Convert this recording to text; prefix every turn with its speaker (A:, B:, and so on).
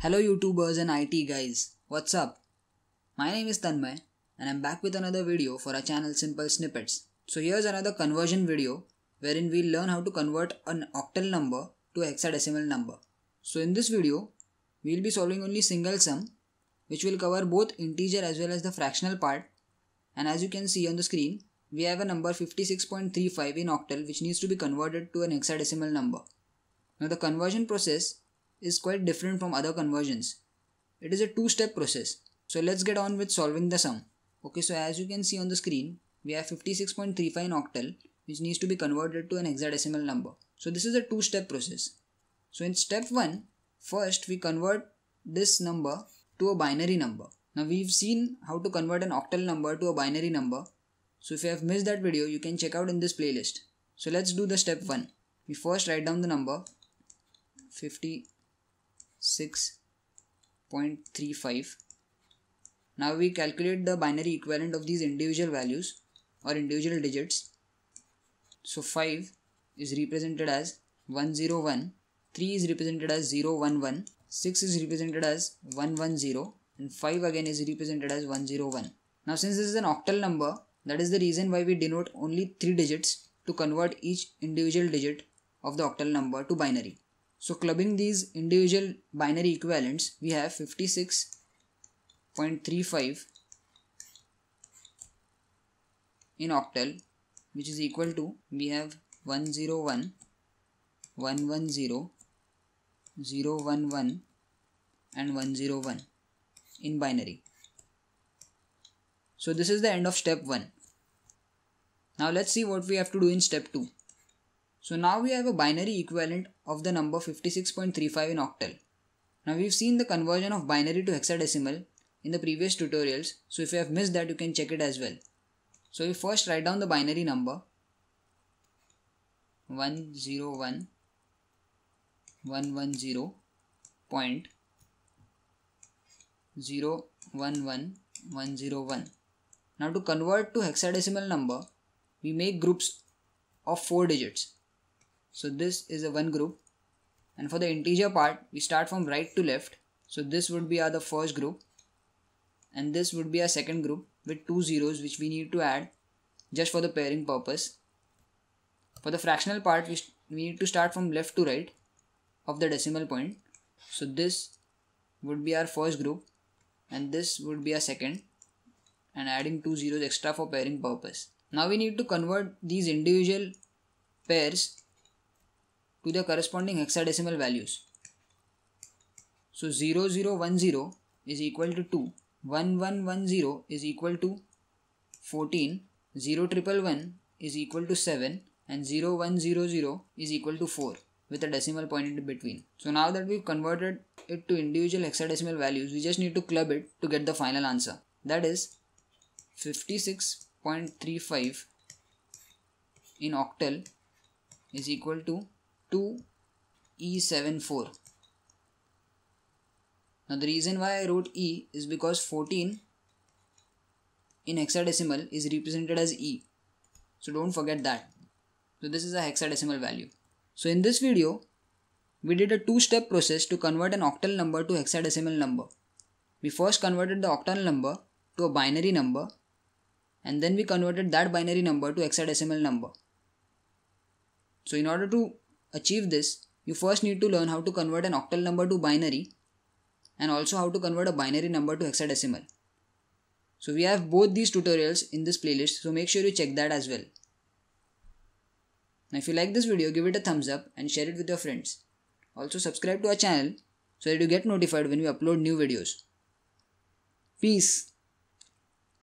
A: Hello YouTubers and IT guys, what's up? My name is Tanmay and I'm back with another video for our channel Simple Snippets. So here's another conversion video wherein we'll learn how to convert an octal number to a hexadecimal number. So in this video, we'll be solving only single sum, which will cover both integer as well as the fractional part. And as you can see on the screen, we have a number 56.35 in octal which needs to be converted to an hexadecimal number. Now the conversion process is quite different from other conversions. It is a two-step process. So let's get on with solving the sum. Okay, so as you can see on the screen, we have 56.35 in octal which needs to be converted to an hexadecimal number. So this is a two-step process. So in step 1, first we convert this number to a binary number. Now we've seen how to convert an octal number to a binary number. So if you have missed that video, you can check out in this playlist. So let's do the step 1. We first write down the number 56.35. Now we calculate the binary equivalent of these individual values or individual digits. So 5 is represented as 101, 3 is represented as 011, 6 is represented as 110, and 5 again is represented as 101. Now since this is an octal number, that is the reason why we denote only 3 digits to convert each individual digit of the octal number to binary. So clubbing these individual binary equivalents, we have 56.35 in octal, which is equal to, we have 101, 110, 011 and 101 in binary. So this is the end of step 1. Now let's see what we have to do in step 2. So now we have a binary equivalent of the number 56.35 in octal. Now we've seen the conversion of binary to hexadecimal in the previous tutorials, so if you have missed that, you can check it as well. So we first write down the binary number 101, 110.011, Now to convert to hexadecimal number, we make groups of 4 digits. So this is a one group, and for the integer part, we start from right to left. So this would be the first group, and this would be our second group with 2 zeros which we need to add just for the pairing purpose. For the fractional part, we need to start from left to right of the decimal point. So this would be our first group, and this would be our second, and adding 2 zeros extra for pairing purpose. Now we need to convert these individual pairs to their corresponding hexadecimal values. So 0010 is equal to 2, 1110 is equal to 14, 0111 is equal to 7, and 0100 is equal to 4 with a decimal point in between. So now that we've converted it to individual hexadecimal values, we just need to club it to get the final answer. That is 56.35 in octal is equal to 2E74. Now the reason why I wrote E is because 14 in hexadecimal is represented as E. So don't forget that. So this is a hexadecimal value. So in this video, we did a two-step process to convert an octal number to hexadecimal number. We first converted the octal number to a binary number, and then we converted that binary number to hexadecimal number. So in order to achieve this, you first need to learn how to convert an octal number to binary and also how to convert a binary number to hexadecimal. So we have both these tutorials in this playlist, so make sure you check that as well. Now if you like this video, give it a thumbs up and share it with your friends. Also subscribe to our channel so that you get notified when we upload new videos. Peace.